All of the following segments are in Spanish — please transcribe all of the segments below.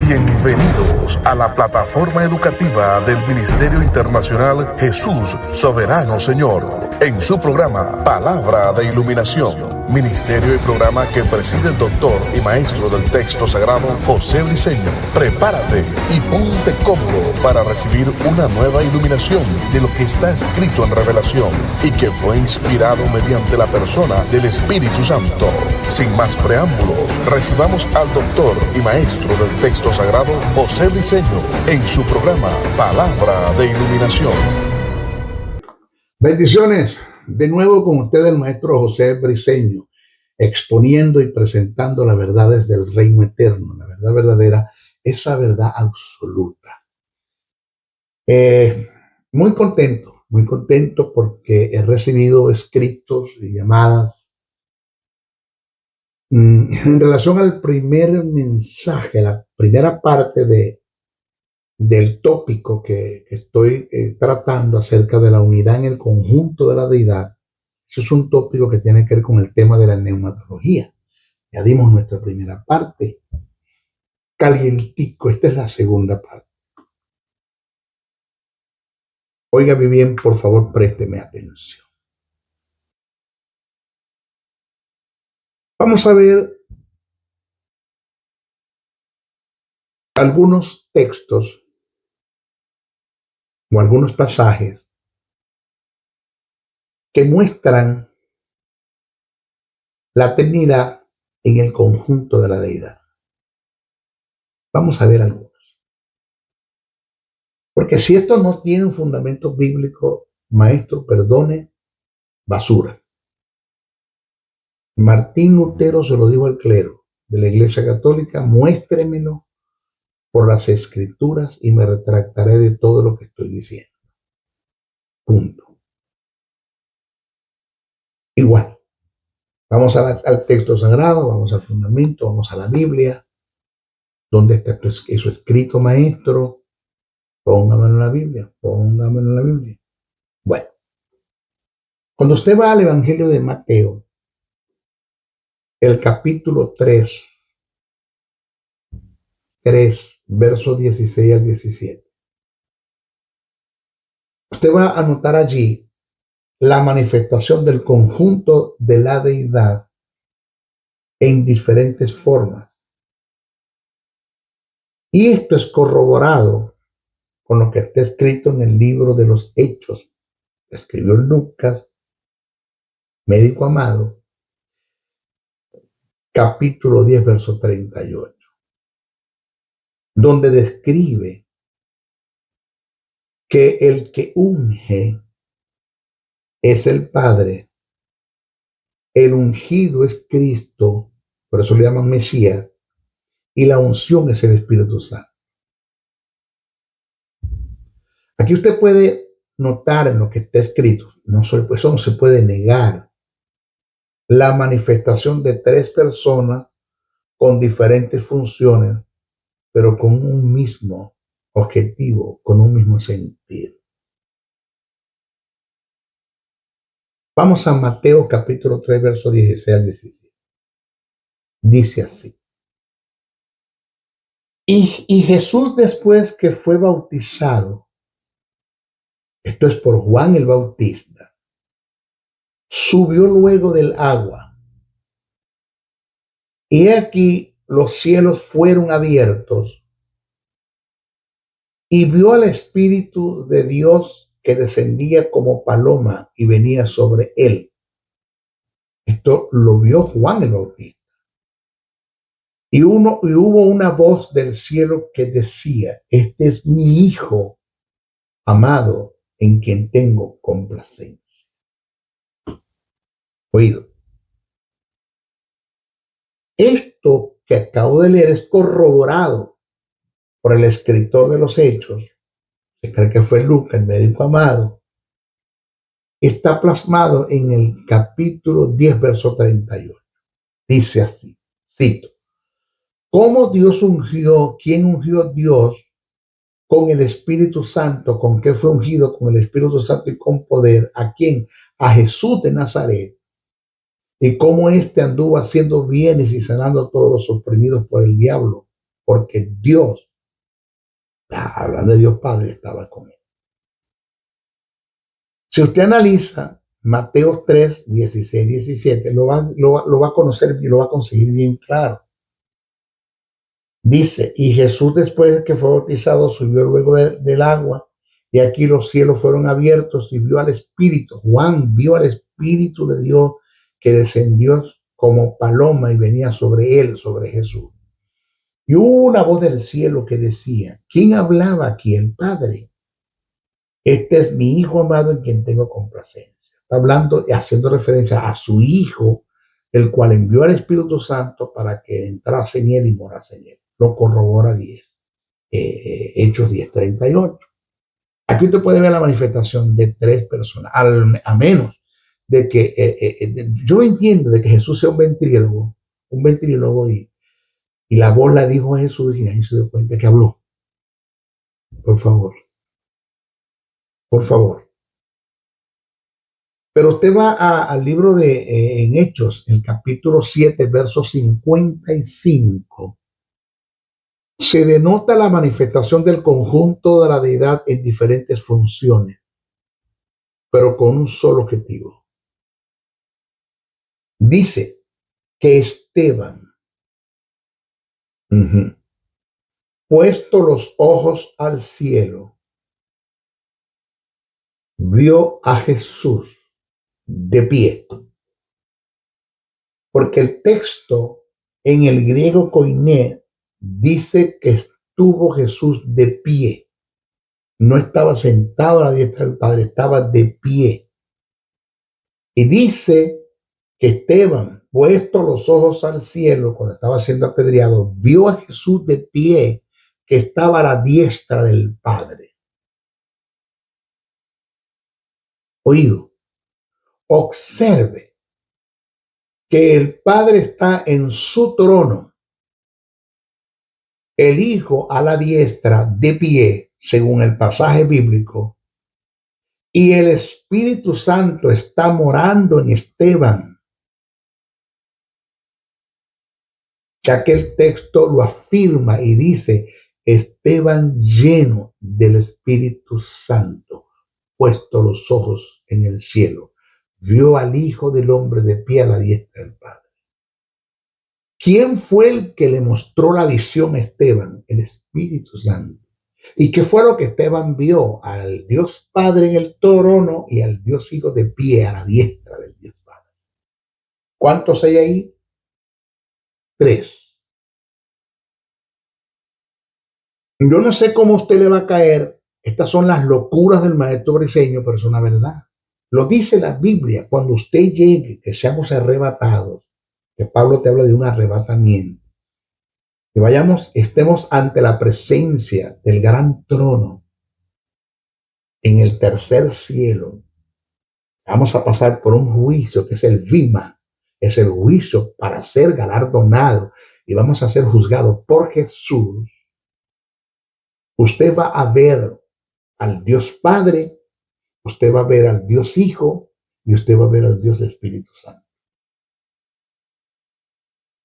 Bienvenidos a la plataforma educativa del Ministerio Internacional Jesús Soberano Señor, en su programa Palabra de Iluminación. Ministerio y programa que preside el doctor y maestro del texto sagrado José Briceño. Prepárate y ponte cómodo para recibir una nueva iluminación de lo que está escrito en Revelación y que fue inspirado mediante la persona del Espíritu Santo. Sin más preámbulos, recibamos al doctor y maestro del texto sagrado José Briceño en su programa Palabra de Iluminación. Bendiciones. De nuevo con ustedes el maestro José Briceño, exponiendo y presentando las verdades del reino eterno, la verdad verdadera, esa verdad absoluta. Muy contento porque he recibido escritos y llamadas en relación al primer mensaje, la primera parte del tópico que estoy tratando acerca de la unidad en el conjunto de la deidad. Eso es un tópico que tiene que ver con el tema de la neumatología. Ya dimos nuestra primera parte. Calientico, esta es la segunda parte. Óigame bien, por favor, présteme atención. Vamos a ver algunos textos o algunos pasajes que muestran la Trinidad en el conjunto de la deidad. Vamos a ver algunos. Porque si esto no tiene un fundamento bíblico, maestro, perdone, basura. Martín Lutero se lo dijo al clero de la Iglesia Católica: muéstremelo por las Escrituras y me retractaré de todo lo que estoy diciendo. Punto. Igual. Vamos al texto sagrado, vamos al fundamento, vamos a la Biblia. ¿Dónde está eso escrito, maestro? Póngamelo en la Biblia, póngamelo en la Biblia. Bueno, cuando usted va al Evangelio de Mateo, el capítulo 3, versos 16 al 17, usted va a notar allí la manifestación del conjunto de la deidad en diferentes formas. Y esto es corroborado con lo que está escrito en el libro de los Hechos, que escribió Lucas, médico amado, capítulo 10, verso 38, donde describe que el que unge es el Padre, el ungido es Cristo, por eso le llaman Mesías, y la unción es el Espíritu Santo. Aquí usted puede notar en lo que está escrito, eso no se puede negar, la manifestación de tres personas con diferentes funciones, pero con un mismo objetivo, con un mismo sentido. Vamos a Mateo capítulo 3, verso 16 al 17. Dice así: y Jesús, después que fue bautizado, esto es por Juan el Bautista, subió luego del agua. Y aquí los cielos fueron abiertos y vio al Espíritu de Dios que descendía como paloma y venía sobre él. Esto lo vio Juan el Bautista. Y hubo una voz del cielo que decía: este es mi Hijo amado, en quien tengo complacencia. Oído. Esto que acabo de leer es corroborado por el escritor de los Hechos, se cree que fue Lucas, el médico amado. Está plasmado en el capítulo 10, verso 38. Dice así, cito: ¿cómo Dios ungió? ¿Quién ungió Dios con el Espíritu Santo? ¿Con qué fue ungido? Con el Espíritu Santo y con poder. ¿A quién? A Jesús de Nazaret. Y cómo éste anduvo haciendo bienes y sanando a todos los oprimidos por el diablo, porque Dios, hablando de Dios Padre, estaba con él. Si usted analiza Mateo 3, 16, 17, lo va a conocer y lo va a conseguir bien claro. Dice, y Jesús después de que fue bautizado subió luego del agua, y aquí los cielos fueron abiertos y vio al Espíritu. Juan vio al Espíritu de Dios que descendió como paloma y venía sobre él, sobre Jesús. Y hubo una voz del cielo que decía, ¿quién hablaba aquí? El Padre. Este es mi Hijo amado en quien tengo complacencia. Está hablando y haciendo referencia a su Hijo, el cual envió al Espíritu Santo para que entrase en él y morase en él. Lo corrobora 10. Hechos 10:38. Aquí usted puede ver la manifestación de tres personas, a menos de que yo entiendo de que Jesús sea un ventrílogo y la voz la dijo a Jesús y ahí se dio cuenta que habló. Por favor, por favor. Pero usted va al libro de en Hechos, el capítulo 7, verso 55. Se denota la manifestación del conjunto de la deidad en diferentes funciones, pero con un solo objetivo. Dice que Esteban, puesto los ojos al cielo, vio a Jesús de pie. Porque el texto en el griego koiné dice que estuvo Jesús de pie. No estaba sentado a la diestra del Padre, estaba de pie. Y dice que Esteban, puesto los ojos al cielo cuando estaba siendo apedreado, vio a Jesús de pie que estaba a la diestra del Padre. Oído, observe que el Padre está en su trono, el Hijo a la diestra de pie, según el pasaje bíblico, y el Espíritu Santo está morando en Esteban. Que aquel texto lo afirma y dice, Esteban lleno del Espíritu Santo, puesto los ojos en el cielo, vio al Hijo del Hombre de pie a la diestra del Padre. ¿Quién fue el que le mostró la visión a Esteban? El Espíritu Santo. ¿Y qué fue lo que Esteban vio? Al Dios Padre en el trono y al Dios Hijo de pie a la diestra del Dios Padre. ¿Cuántos hay ahí? 3. Yo no sé cómo a usted le va a caer. Estas son las locuras del maestro briseño, pero es una verdad. Lo dice la Biblia. Cuando usted llegue, que seamos arrebatados, que Pablo te habla de un arrebatamiento, que estemos ante la presencia del gran trono en el tercer cielo. Vamos a pasar por un juicio que es el Vima, es el juicio para ser galardonado y vamos a ser juzgados por Jesús. Usted va a ver al Dios Padre, usted va a ver al Dios Hijo y usted va a ver al Dios Espíritu Santo.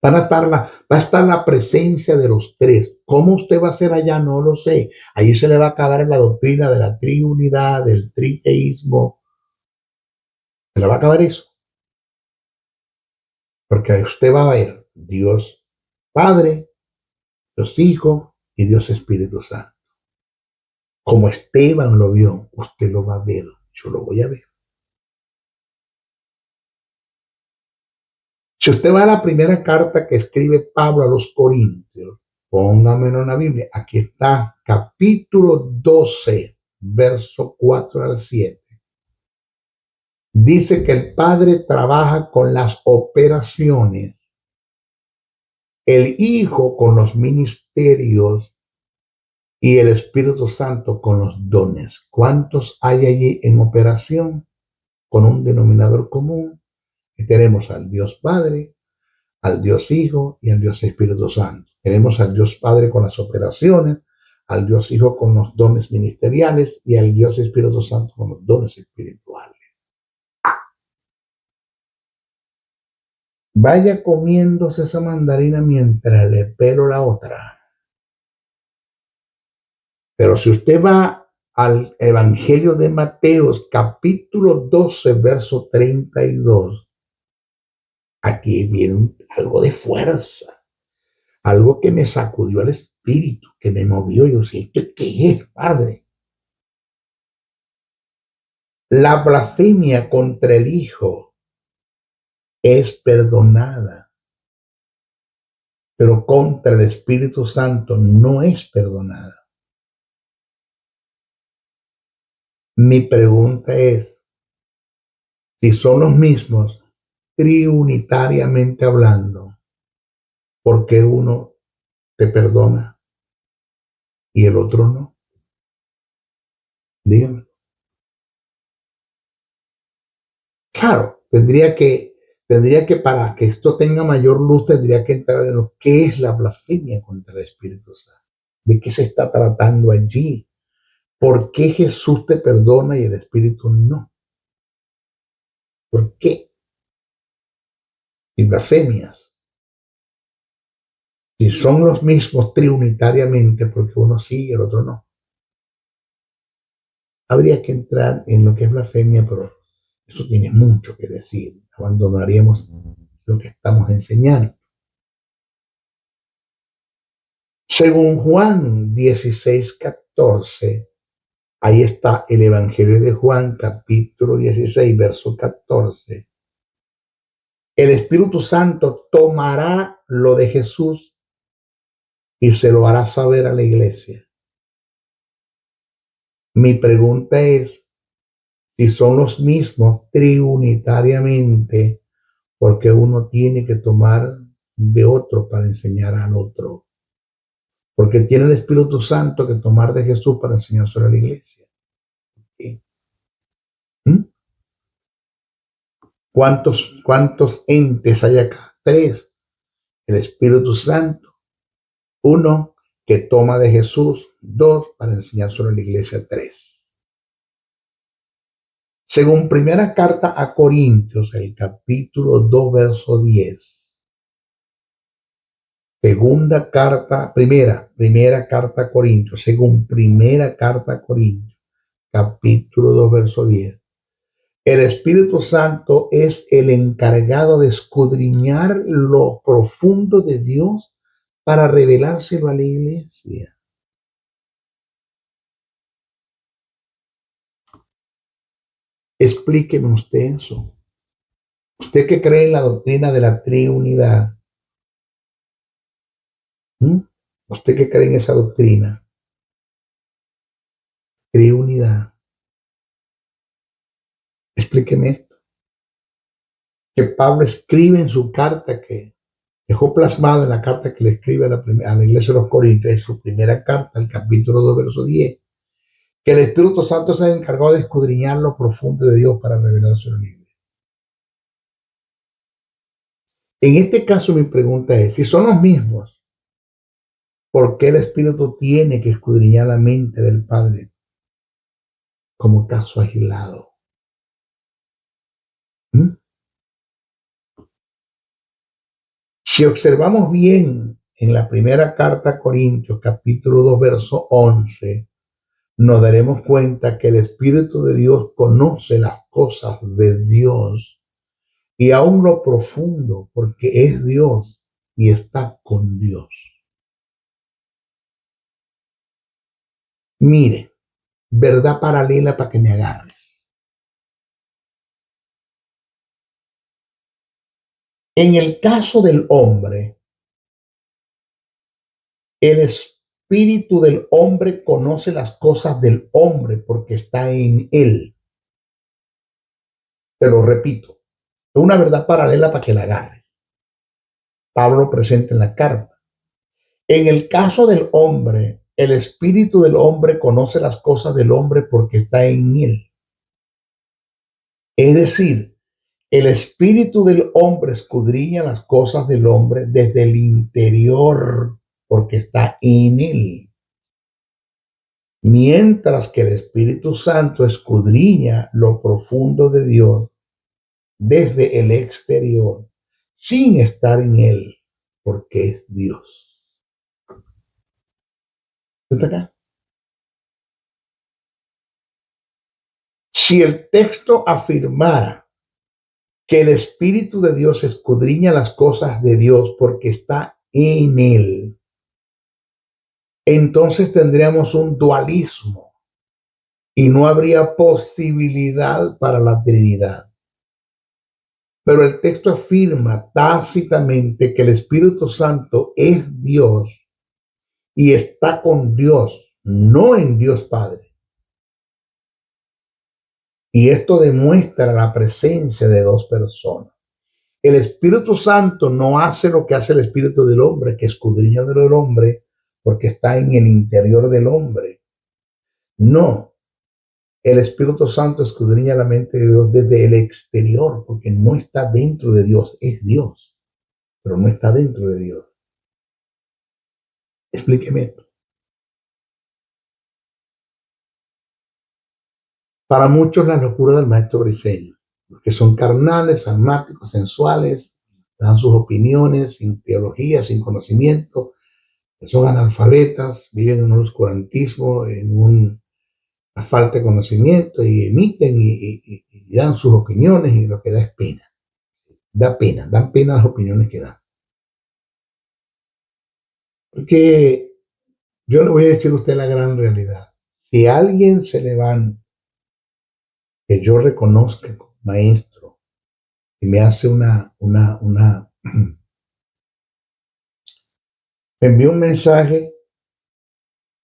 Va a estar la presencia de los tres. ¿Cómo usted va a ser allá? No lo sé. Allí se le va a acabar en la doctrina de la triunidad, del triteísmo. Se le va a acabar eso. Porque usted va a ver Dios Padre, Dios Hijo y Dios Espíritu Santo. Como Esteban lo vio, usted lo va a ver. Yo lo voy a ver. Si usted va a la primera carta que escribe Pablo a los Corintios, póngamelo en la Biblia. Aquí está, capítulo 12, verso 4 al 7. Dice que el Padre trabaja con las operaciones, el Hijo con los ministerios y el Espíritu Santo con los dones. ¿Cuántos hay allí en operación? Con un denominador común. Y tenemos al Dios Padre, al Dios Hijo y al Dios Espíritu Santo. Tenemos al Dios Padre con las operaciones, al Dios Hijo con los dones ministeriales y al Dios Espíritu Santo con los dones espirituales. Vaya comiéndose esa mandarina mientras le pelo la otra. Pero si usted va al Evangelio de Mateo, capítulo 12, verso 32, aquí viene algo de fuerza, algo que me sacudió el espíritu, que me movió. Yo siento, ¿qué es, Padre? La blasfemia contra el Hijo es perdonada, pero contra el Espíritu Santo no es perdonada. Mi pregunta es, si son los mismos, triunitariamente hablando, ¿por qué uno te perdona y el otro no? Dígame. Claro, tendría que para que esto tenga mayor luz, tendría que entrar en lo que es la blasfemia contra el Espíritu Santo. ¿De qué se está tratando allí? ¿Por qué Jesús te perdona y el Espíritu no? ¿Por qué? Y blasfemias. Si son los mismos triunitariamente, porque uno sí y el otro no. Habría que entrar en lo que es blasfemia, pero eso tiene mucho que decir. Abandonaríamos lo que estamos enseñando. Según Juan 16:14, ahí está el Evangelio de Juan, capítulo 16, verso 14. El Espíritu Santo tomará lo de Jesús y se lo hará saber a la iglesia. Mi pregunta es si son los mismos triunitariamente, porque uno tiene que tomar de otro para enseñar al otro. Porque tiene el Espíritu Santo que tomar de Jesús para enseñar sobre la iglesia. ¿Sí? ¿Mm? ¿Cuántos entes hay acá? 3. El Espíritu Santo. 1, que toma de Jesús. 2, para enseñar sobre la iglesia. 3. Según primera carta a Corintios, el capítulo 2, verso 10. Primera carta a Corintios, según primera carta a Corintios, capítulo 2, verso 10. El Espíritu Santo es el encargado de escudriñar lo profundo de Dios para revelárselo a la iglesia. Explíqueme usted eso. Usted que cree en la doctrina de la triunidad. Usted que cree en esa doctrina. Triunidad. Explíqueme esto. Que Pablo escribe en su carta, que dejó plasmada en la carta que le escribe a la iglesia de los Corintios, en su primera carta, el capítulo 2, verso 10, que el Espíritu Santo se ha encargado de escudriñar lo profundo de Dios para revelarse a la iglesia. En este caso, mi pregunta es, si son los mismos, ¿por qué el Espíritu tiene que escudriñar la mente del Padre como caso aislado? ¿Mm? Si observamos bien en la primera carta a Corintios, capítulo 2, verso 11, nos daremos cuenta que el Espíritu de Dios conoce las cosas de Dios y aún lo profundo, porque es Dios y está con Dios. Mire, verdad paralela para que me agarres. En el caso del hombre, el espíritu del hombre conoce las cosas del hombre porque está en él. Te lo repito, es una verdad paralela para que la agarres. Pablo presenta en la carta. En el caso del hombre, el espíritu del hombre conoce las cosas del hombre porque está en él. Es decir, el espíritu del hombre escudriña las cosas del hombre desde el interior porque está en él. Mientras que el Espíritu Santo escudriña lo profundo de Dios desde el exterior, sin estar en él, porque es Dios. ¿Está acá? Si el texto afirmara que el Espíritu de Dios escudriña las cosas de Dios porque está en él, entonces tendríamos un dualismo y no habría posibilidad para la Trinidad. Pero el texto afirma tácitamente que el Espíritu Santo es Dios y está con Dios, no en Dios Padre. Y esto demuestra la presencia de dos personas. El Espíritu Santo no hace lo que hace el Espíritu del hombre, que escudriña del hombre porque está en el interior del hombre. No, el Espíritu Santo escudriña la mente de Dios desde el exterior, porque no está dentro de Dios, es Dios, pero no está dentro de Dios. Explíqueme esto. Para muchos la locura del maestro Briseño, los que son carnales, almáticos, sensuales, dan sus opiniones sin teología, sin conocimiento, que son analfabetas, viven en un oscurantismo, en una falta de conocimiento y emiten y dan sus opiniones y lo que da es pena. Dan pena las opiniones que dan. Porque yo le voy a decir a usted la gran realidad. Si alguien se levanta, que yo reconozca como maestro, y me hace me envía un mensaje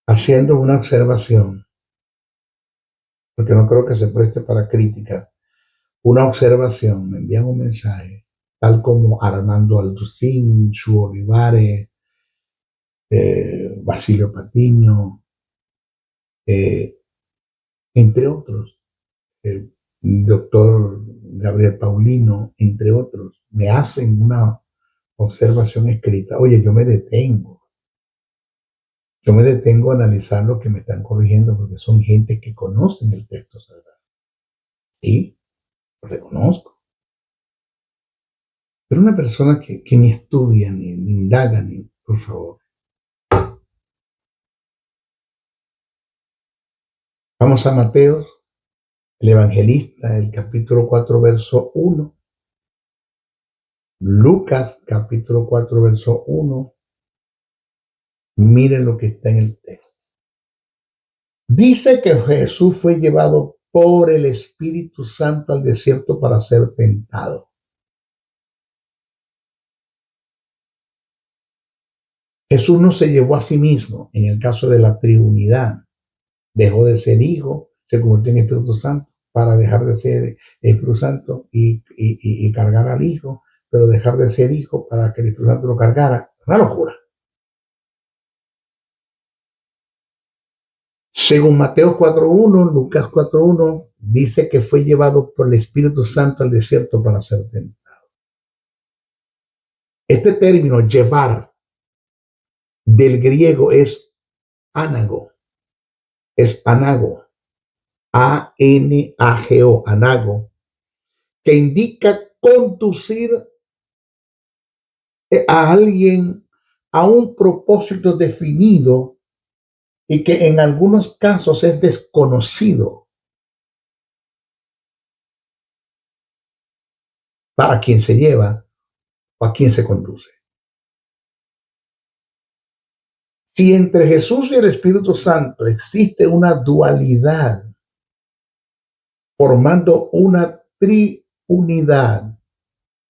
haciendo una observación, porque no creo que se preste para crítica, una observación, me envían un mensaje, tal como Armando Alducín, Chu Olivares, Basilio Patiño, entre otros, doctor Gabriel Paulino, entre otros, me hacen una observación escrita. Oye, yo me detengo a analizar lo que me están corrigiendo porque son gente que conocen el texto sagrado. Sí, lo reconozco. Pero una persona que ni estudia, ni indaga, por favor. Vamos a Mateo, el evangelista, el capítulo 4, verso 1. Lucas, capítulo 4, verso 1. Miren lo que está en el texto. Dice que Jesús fue llevado por el Espíritu Santo al desierto para ser tentado. Jesús no se llevó a sí mismo en el caso de la triunidad. Dejó de ser hijo, se convirtió en Espíritu Santo para dejar de ser Espíritu Santo y cargar al hijo, pero dejar de ser hijo para que el Espíritu Santo lo cargara. Una locura. Según Mateo 4.1, Lucas 4.1, dice que fue llevado por el Espíritu Santo al desierto para ser tentado. Este término, llevar, del griego es ánago, A-N-A-G-O, anago, que indica conducir a alguien a un propósito definido y que en algunos casos es desconocido para quien se lleva o a quien se conduce. Si entre Jesús y el Espíritu Santo existe una dualidad, formando una triunidad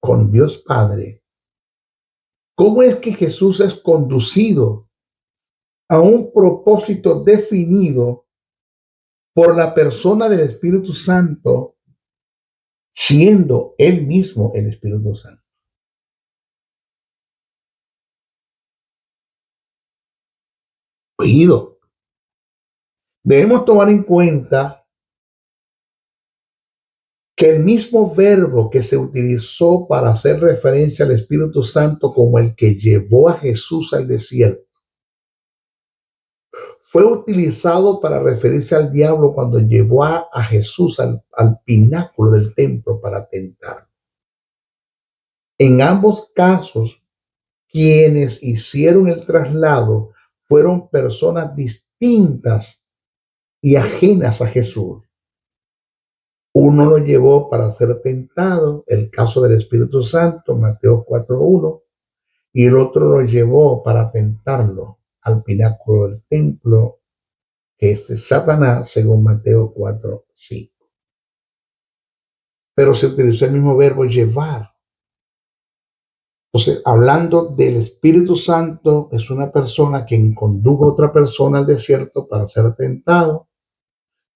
con Dios Padre, ¿cómo es que Jesús es conducido a un propósito definido por la persona del Espíritu Santo, siendo él mismo el Espíritu Santo? Oído, debemos tomar en cuenta que el mismo verbo que se utilizó para hacer referencia al Espíritu Santo como el que llevó a Jesús al desierto, fue utilizado para referirse al diablo cuando llevó a Jesús al pináculo del templo para tentarlo. En ambos casos, quienes hicieron el traslado fueron personas distintas y ajenas a Jesús. Uno lo llevó para ser tentado, el caso del Espíritu Santo, Mateo 4:1, y el otro lo llevó para tentarlo al pináculo del templo, que es Satanás, según Mateo 4:5. Pero se utilizó el mismo verbo llevar. Entonces, hablando del Espíritu Santo, es una persona quien condujo a otra persona al desierto para ser tentado.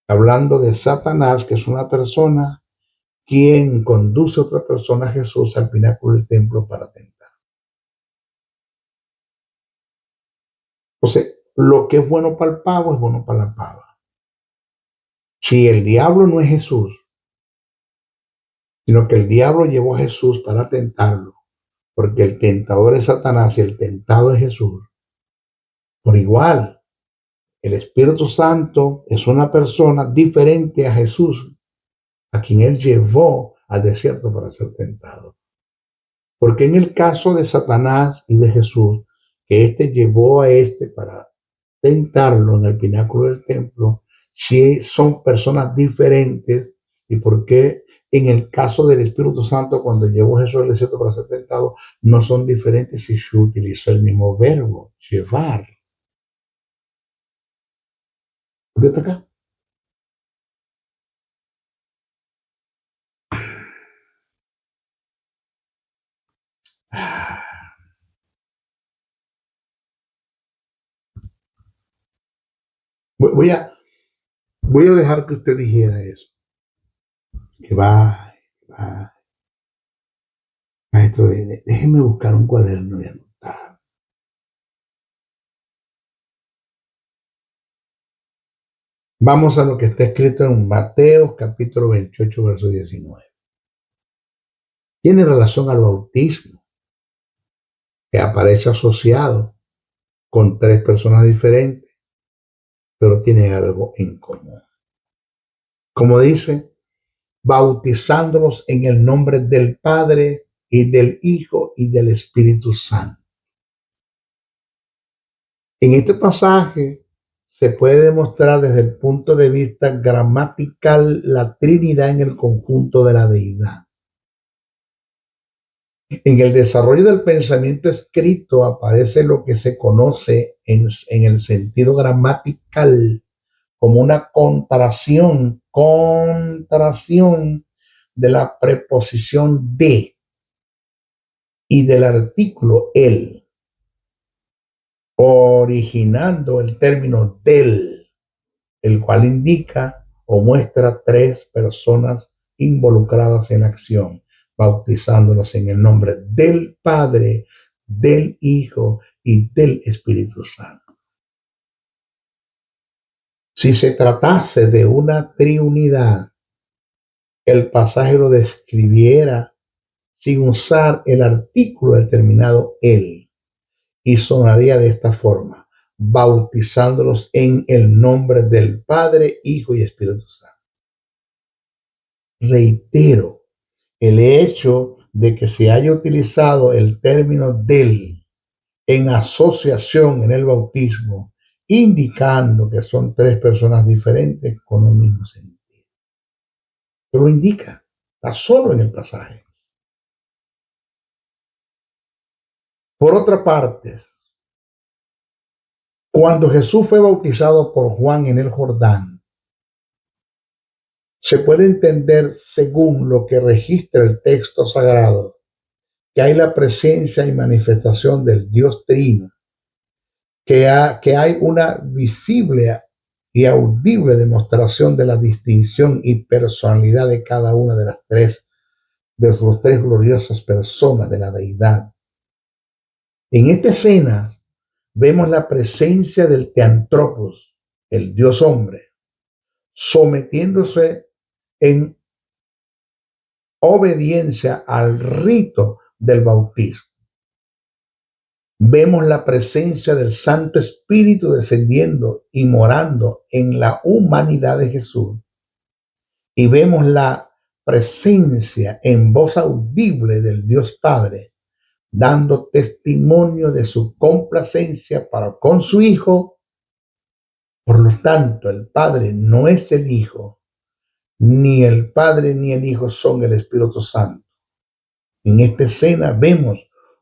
Hablando de Satanás, que es una persona quien conduce a otra persona a Jesús al pináculo del templo para tentar. Entonces, lo que es bueno para el pavo es bueno para la pava. Si el diablo no es Jesús, sino que el diablo llevó a Jesús para tentarlo, porque el tentador es Satanás y el tentado es Jesús. Por igual, el Espíritu Santo es una persona diferente a Jesús, a quien él llevó al desierto para ser tentado. Porque en el caso de Satanás y de Jesús, que éste llevó a este para tentarlo en el pináculo del templo, si son personas diferentes, y por qué en el caso del Espíritu Santo, cuando llevó a Jesús al desierto para ser tentado, no son diferentes si se utilizó el mismo verbo, llevar. ¿Por qué está acá? Voy a, voy a dejar que usted dijera eso. Que va. Maestro, déjeme buscar un cuaderno y anotar. Vamos a lo que está escrito en Mateo capítulo 28, verso 19. Tiene relación al bautismo, que aparece asociado con tres personas diferentes, pero tiene algo en común. Como dice, bautizándolos en el nombre del Padre y del Hijo y del Espíritu Santo. En este pasaje se puede demostrar desde el punto de vista gramatical la Trinidad en el conjunto de la deidad. En el desarrollo del pensamiento escrito aparece lo que se conoce en el sentido gramatical como una contracción de la preposición de y del artículo el, originando el término del, el cual indica o muestra tres personas involucradas en la acción, bautizándolos en el nombre del Padre, del Hijo y del Espíritu Santo. Si se tratase de una triunidad, el pasaje lo describiera sin usar el artículo determinado el, y sonaría de esta forma: bautizándolos en el nombre del Padre, Hijo y Espíritu Santo. Reitero, el hecho de que se haya utilizado el término del en asociación en el bautismo, indicando que son tres personas diferentes con un mismo sentido. Pero lo indica, está solo en el pasaje. Por otra parte, cuando Jesús fue bautizado por Juan en el Jordán, se puede entender, según lo que registra el texto sagrado, que hay la presencia y manifestación del Dios Trino, que hay una visible y audible demostración de la distinción y personalidad de cada una de las tres gloriosas personas de la deidad. En esta escena vemos la presencia del Teantropos, el Dios hombre, sometiéndose en obediencia al rito del bautismo. Vemos la presencia del Santo Espíritu descendiendo y morando en la humanidad de Jesús. Y vemos la presencia en voz audible del Dios Padre, dando testimonio de su complacencia para con su Hijo. Por lo tanto, el Padre no es el Hijo, Ni el Padre ni el Hijo son el Espíritu Santo. En esta escena vemos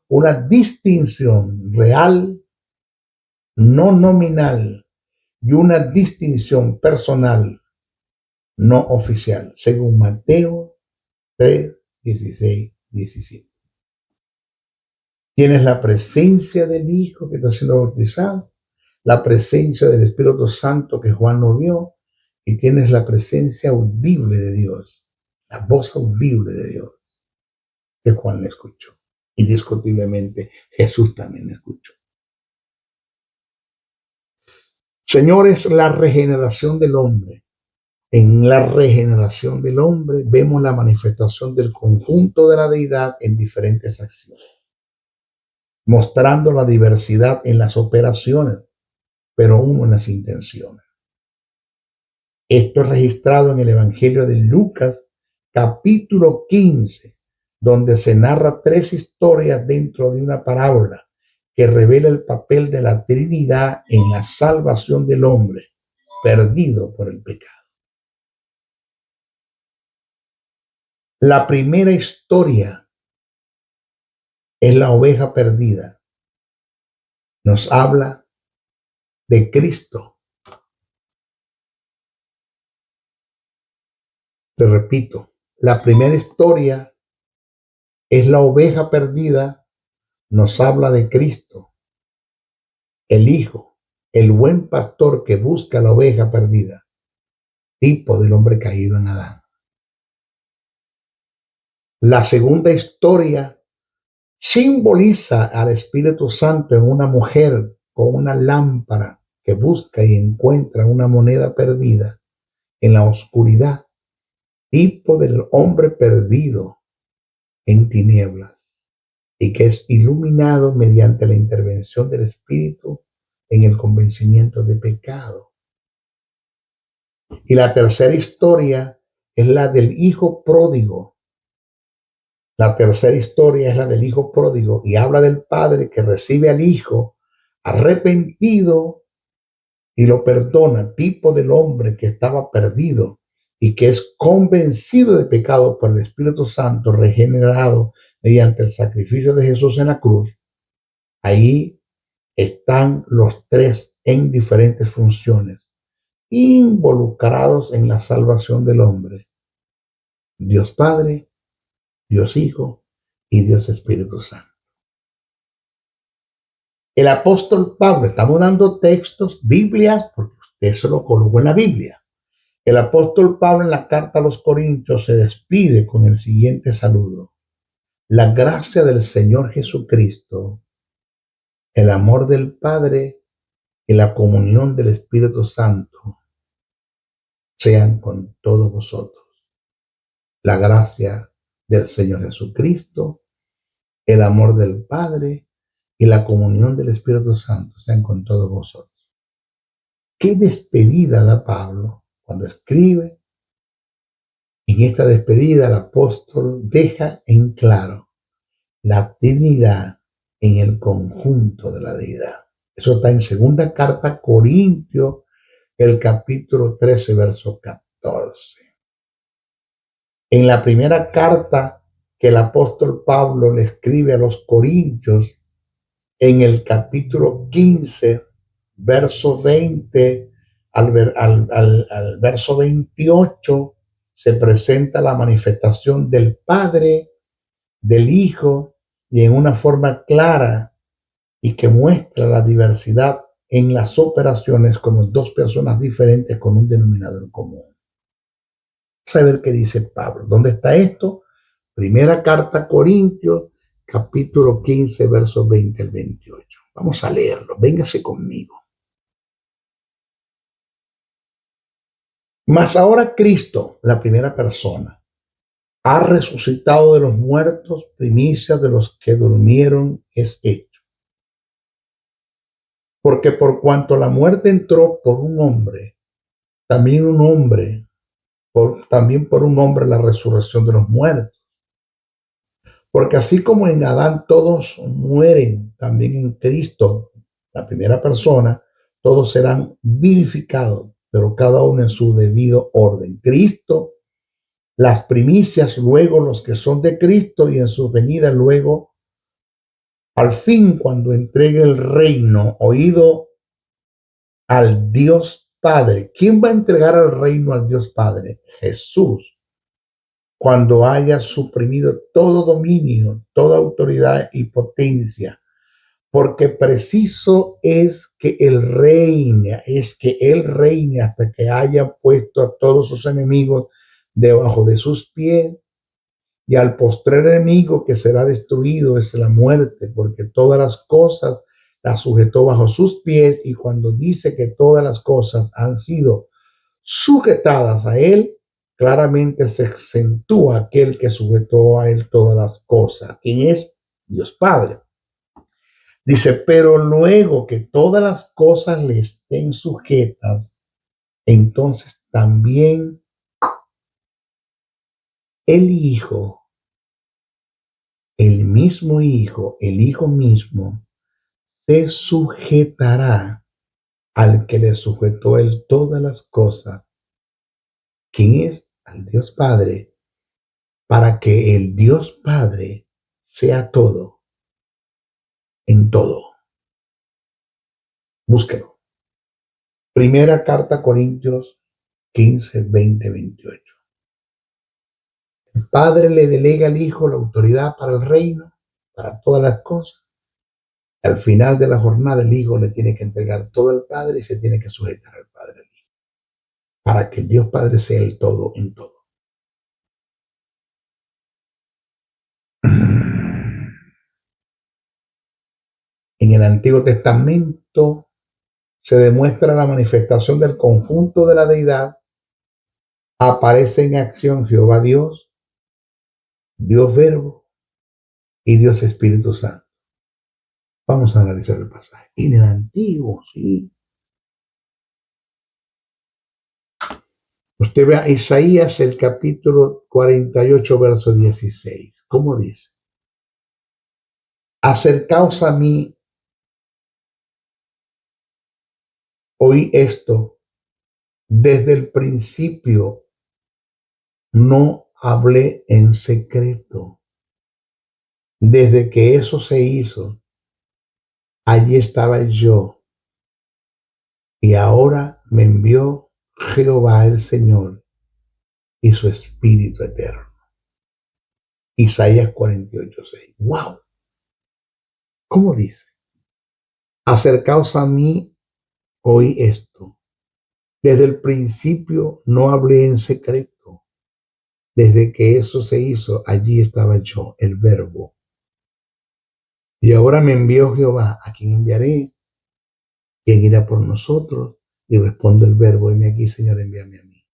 una distinción real, no nominal, y una distinción personal, no oficial, según Mateo 3, 16, 17. Tienes la presencia del Hijo que está siendo bautizado, la presencia del Espíritu Santo que Juan no vio, y tienes la presencia audible de Dios, la voz audible de Dios que Juan le escuchó. Indiscutiblemente Jesús también le escuchó. Señores, la regeneración del hombre. En la regeneración del hombre vemos la manifestación del conjunto de la deidad en diferentes acciones, mostrando la diversidad en las operaciones, pero uno en las intenciones. Esto es registrado en el Evangelio de Lucas, capítulo 15, donde se narra 3 historias dentro de una parábola que revela el papel de la Trinidad en la salvación del hombre perdido por el pecado. La primera historia es la oveja perdida. Nos habla de Cristo. Te repito, la primera historia es la oveja perdida. Nos habla de Cristo, el Hijo, el buen pastor que busca la oveja perdida, tipo del hombre caído en Adán. La segunda historia simboliza al Espíritu Santo en una mujer con una lámpara que busca y encuentra una moneda perdida en la oscuridad, tipo del hombre perdido en tinieblas y que es iluminado mediante la intervención del Espíritu en el convencimiento de pecado. Y la tercera historia es la del hijo pródigo. La tercera historia es la del hijo pródigo y habla del padre que recibe al hijo arrepentido y lo perdona, tipo del hombre que estaba perdido y que es convencido de pecado por el Espíritu Santo, regenerado mediante el sacrificio de Jesús en la cruz. Ahí están los 3 en diferentes funciones, involucrados en la salvación del hombre: Dios Padre, Dios Hijo y Dios Espíritu Santo. El apóstol Pablo, estamos dando textos, Biblias, porque usted se lo colocó en la Biblia. El apóstol Pablo en la carta a los Corintios se despide con el siguiente saludo: la gracia del Señor Jesucristo, el amor del Padre y la comunión del Espíritu Santo sean con todos vosotros. La gracia del Señor Jesucristo, el amor del Padre y la comunión del Espíritu Santo sean con todos vosotros. ¿Qué despedida da Pablo cuando escribe? En esta despedida el apóstol deja en claro la Trinidad en el conjunto de la deidad. Eso está en segunda carta a Corintios, el capítulo 13, verso 14. En la primera carta que el apóstol Pablo le escribe a los Corintios, en el capítulo 15, verso 20 al verso 28, se presenta la manifestación del Padre, del Hijo, y en una forma clara y que muestra la diversidad en las operaciones como 2 personas diferentes con un denominador común. Vamos a ver qué dice Pablo. ¿Dónde está esto? Primera carta a Corintios, capítulo 15, versos 20 al 28. Vamos a leerlo. Véngase conmigo. Mas ahora Cristo, la primera persona, ha resucitado de los muertos, primicia de los que durmieron es hecho. Porque por cuanto la muerte entró por un hombre, también por un hombre la resurrección de los muertos. Porque así como en Adán todos mueren, también en Cristo, la primera persona, todos serán vivificados, pero cada uno en su debido orden. Cristo las primicias, luego los que son de Cristo, y en su venida luego, al fin, cuando entregue el reino, oído al Dios Padre. ¿Quién va a entregar el reino al Dios Padre? Jesús. Cuando haya suprimido todo dominio, toda autoridad y potencia, porque preciso es que Él reine hasta que haya puesto a todos sus enemigos debajo de sus pies, y al postrer enemigo que será destruido es la muerte, porque todas las cosas las sujetó bajo sus pies, y cuando dice que todas las cosas han sido sujetadas a Él, claramente se acentúa aquel que sujetó a Él todas las cosas, quien es Dios Padre. Dice, pero luego que todas las cosas le estén sujetas, entonces también el Hijo, el mismo Hijo, el Hijo mismo, se sujetará al que le sujetó él todas las cosas, quien es al Dios Padre, para que el Dios Padre sea todo en todo. Búsquelo. Primera carta a Corintios 15, 20, 28. El Padre le delega al Hijo la autoridad para el reino, para todas las cosas. Al final de la jornada, el Hijo le tiene que entregar todo al Padre y se tiene que sujetar al Padre, para que el Dios Padre sea el todo en todo. En el Antiguo Testamento se demuestra la manifestación del conjunto de la deidad. Aparece en acción Jehová Dios, Dios Verbo y Dios Espíritu Santo. Vamos a analizar el pasaje. En el Antiguo, sí. Usted vea Isaías, el capítulo 48, verso 16. ¿Cómo dice? Acercaos a mí, oí esto. Desde el principio no hablé en secreto. Desde que eso se hizo, allí estaba yo. Y ahora me envió Jehová el Señor y su Espíritu eterno. Isaías 48, 6. ¡Wow! ¿Cómo dice? Acercaos a mí, oí esto. Desde el principio no hablé en secreto. Desde que eso se hizo, allí estaba yo, el Verbo. Y ahora me envió Jehová, a quien enviaré, quien irá por nosotros. Y responde el Verbo, heme aquí, Señor, envíame a mí.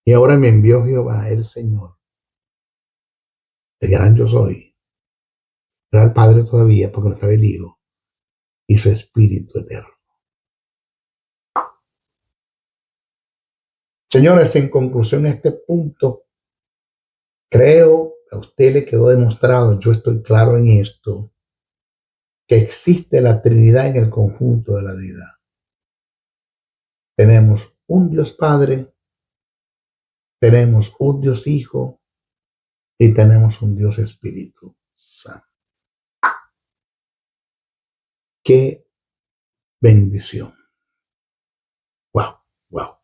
Y ahora me envió Jehová, el Señor, el gran yo soy. Era el Padre todavía, porque no estaba el Hijo, y su Espíritu eterno. Señores, en conclusión a este punto, creo que a usted le quedó demostrado, yo estoy claro en esto, que existe la Trinidad en el conjunto de la deidad. Tenemos un Dios Padre, tenemos un Dios Hijo y tenemos un Dios Espíritu Santo. ¡Qué bendición! ¡Wow! ¡Wow!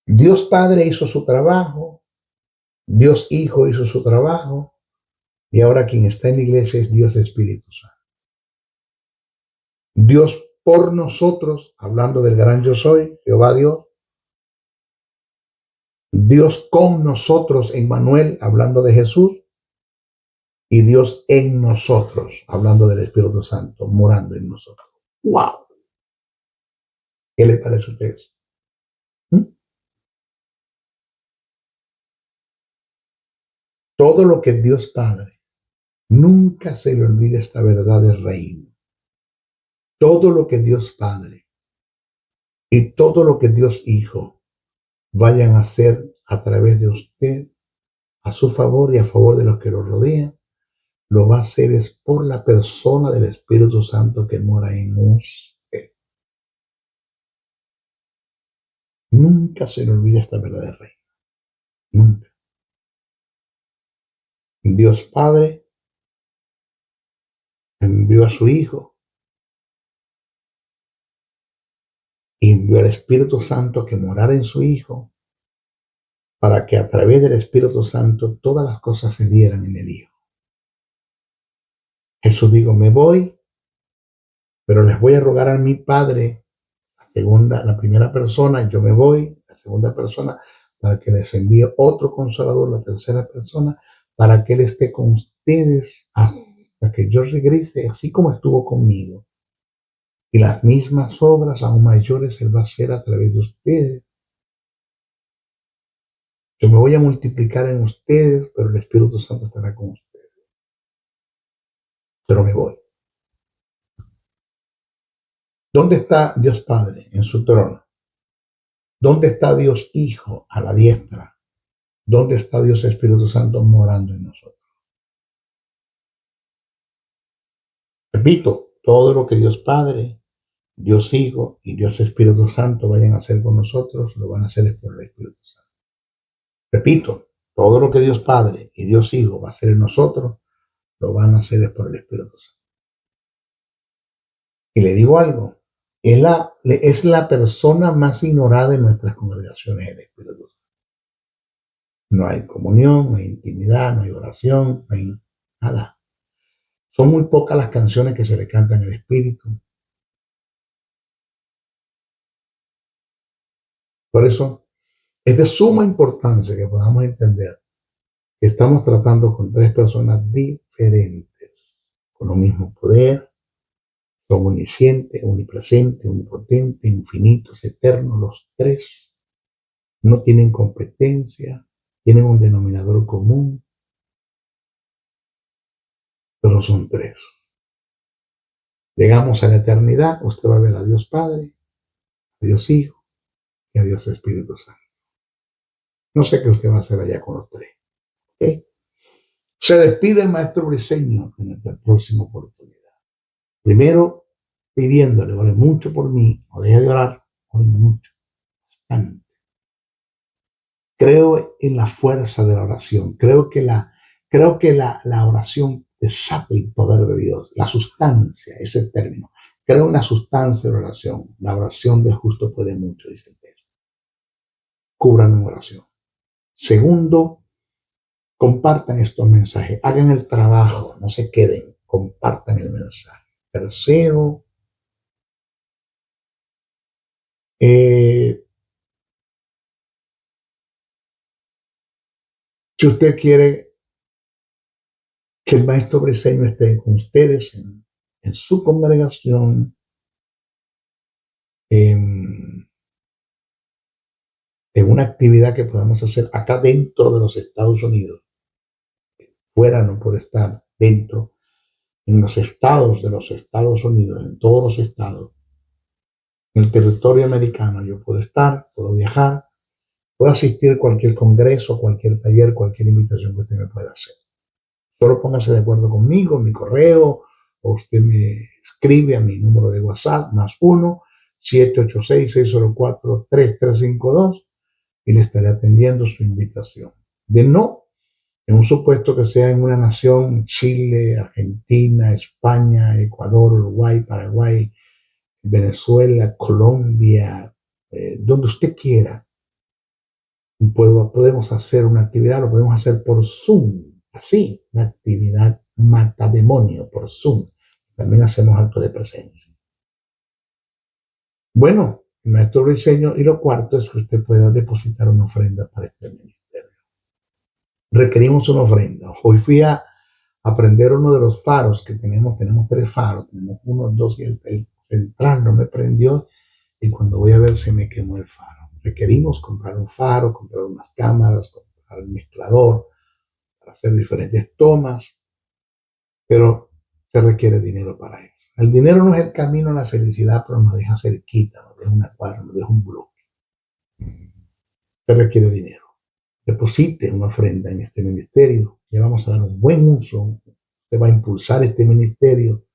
Dios Padre hizo su trabajo, Dios Hijo hizo su trabajo, y ahora quien está en la iglesia es Dios Espíritu Santo. Dios por nosotros, hablando del gran yo soy, Jehová Dios. Dios con nosotros, Emmanuel, hablando de Jesús. Y Dios en nosotros, hablando del Espíritu Santo, morando en nosotros. ¡Wow! ¿Qué le parece a ustedes? Todo lo que Dios Padre, nunca se le olvide esta verdad del reino. Todo lo que Dios Padre y todo lo que Dios Hijo vayan a hacer a través de usted, a su favor y a favor de los que lo rodean, lo va a hacer es por la persona del Espíritu Santo que mora en usted. Nunca se le olvide esta verdad de rey. Nunca. Dios Padre envió a su Hijo y envió al Espíritu Santo que morara en su Hijo para que a través del Espíritu Santo todas las cosas se dieran en el Hijo. Jesús dijo, me voy, pero les voy a rogar a mi Padre, la primera persona, yo me voy, la segunda persona, para que les envíe otro consolador, la tercera persona, para que Él esté con ustedes hasta que yo regrese, así como estuvo conmigo. Y las mismas obras, aún mayores, Él va a hacer a través de ustedes. Yo me voy a multiplicar en ustedes, pero el Espíritu Santo estará con ustedes. Pero me voy. ¿Dónde está Dios Padre? En su trono. ¿Dónde está Dios Hijo? A la diestra. ¿Dónde está Dios Espíritu Santo morando en nosotros? Repito, todo lo que Dios Padre, Dios Hijo y Dios Espíritu Santo vayan a hacer con nosotros, lo van a hacer por el Espíritu Santo. Repito, todo lo que Dios Padre y Dios Hijo va a hacer en nosotros, lo van a hacer por el Espíritu Santo. Y le digo algo, es la persona más ignorada en nuestras congregaciones, el Espíritu Santo. No hay comunión, no hay intimidad, no hay oración, no hay nada. Son muy pocas las canciones que se le cantan al Espíritu. Por eso es de suma importancia que podamos entender que estamos tratando con tres personas diferentes, con un mismo poder, son omnisciente, omnipresente, omnipotente, infinitos, eternos, los tres. No tienen competencia, tienen un denominador común, pero son tres. Llegamos a la eternidad, usted va a ver a Dios Padre, a Dios Hijo y a Dios Espíritu Santo. No sé qué usted va a hacer allá con los tres. ¿Okay? Se despide el maestro Briceño en nuestra próxima oportunidad. Primero, pidiéndole, ore mucho por mí, no deje de orar, ore mucho, bastante. Creo en la fuerza de la oración, creo que la oración desata el poder de Dios, la sustancia, ese término. Creo en la sustancia de la oración del justo puede mucho, dice el texto. Cubran en oración. Segundo, compartan estos mensajes, hagan el trabajo, no se queden, compartan el mensaje. Tercero, si usted quiere que el maestro Briceño esté con ustedes en su congregación, en una actividad que podamos hacer acá dentro de los Estados Unidos, fuera no puede estar dentro, en los estados de los Estados Unidos, en todos los estados, en el territorio americano, yo puedo estar, puedo viajar, puedo asistir a cualquier congreso, cualquier taller, cualquier invitación que usted me pueda hacer. Solo póngase de acuerdo conmigo, en mi correo, o usted me escribe a mi número de WhatsApp, +1 786-604-3352, y le estaré atendiendo su invitación. De no, en un supuesto que sea en una nación, Chile, Argentina, España, Ecuador, Uruguay, Paraguay, Venezuela, Colombia, donde usted quiera, podemos hacer una actividad, lo podemos hacer por Zoom, así, una actividad matademonio por Zoom. También hacemos acto de presencia. Bueno, el maestro Briceño, y lo cuarto es que usted pueda depositar una ofrenda para este ministerio. Requerimos una ofrenda. Hoy fui a aprender uno de los faros que tenemos 3 faros, tenemos 1, 2 y el central no me prendió, y cuando voy a ver se me quemó el faro. Requerimos comprar un faro, comprar unas cámaras, comprar un mezclador para hacer diferentes tomas, pero se requiere dinero para eso. El dinero no es el camino a la felicidad, pero nos deja cerquita, nos deja una cuadra, nos deja un bloque. Se requiere dinero. Deposite una ofrenda en este ministerio, le vamos a dar un buen uso, usted va a impulsar este ministerio.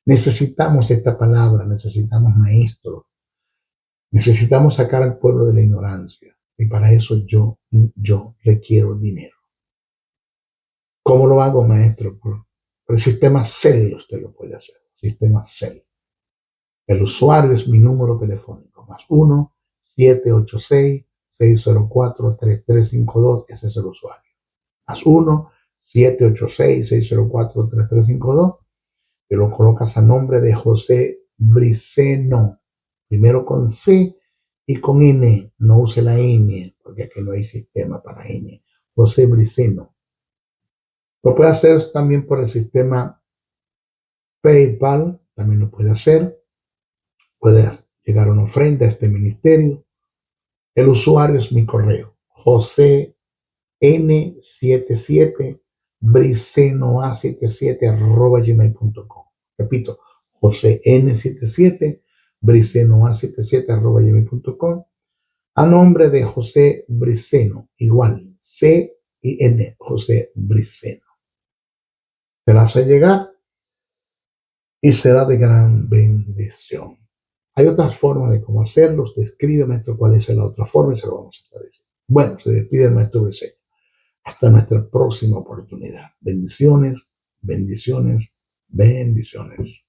Necesitamos esta palabra, necesitamos maestros, Necesitamos sacar al pueblo de la ignorancia y para eso yo requiero dinero. ¿Cómo lo hago, maestro? Por el sistema CEL usted lo puede hacer. Sistema CEL. El usuario es mi número telefónico, +1-786-604-3352. Ese es el usuario. +1-786-604-3352. Y lo colocas a nombre de José Briceno. Primero con C y con N. No use la N, porque aquí no hay sistema para N. José Briceno. Lo puede hacer también por el sistema PayPal. También lo puede hacer. Puede llegar una ofrenda a este ministerio. El usuario es mi correo. José N77 bricenoa77@gmail.com. Repito, José N77 bricenoa77@gmail.com. A nombre de José Briceno, igual, C y N, José Briceno. Te la hace llegar y será de gran bendición. Hay otras formas de cómo hacerlo. Usted escribe, maestro, cuál es la otra forma y se lo vamos a estar diciendo. Bueno, se despide el maestro Briceno. Hasta nuestra próxima oportunidad. Bendiciones, bendiciones, bendiciones.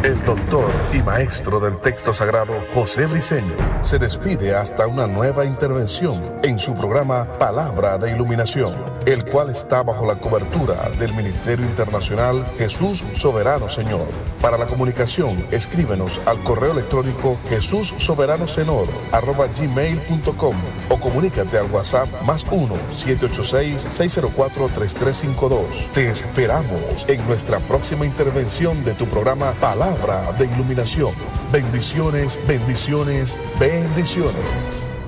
El doctor y maestro del texto sagrado José Briceño se despide hasta una nueva intervención en su programa Palabra de Iluminación, el cual está bajo la cobertura del Ministerio Internacional Jesús Soberano Señor. Para la comunicación, escríbenos al correo electrónico jesussoberanosenor@gmail.com o comunícate al WhatsApp +1-786-604-3352. Te esperamos en nuestra próxima intervención de tu programa Palabra de Iluminación. Bendiciones, bendiciones, bendiciones.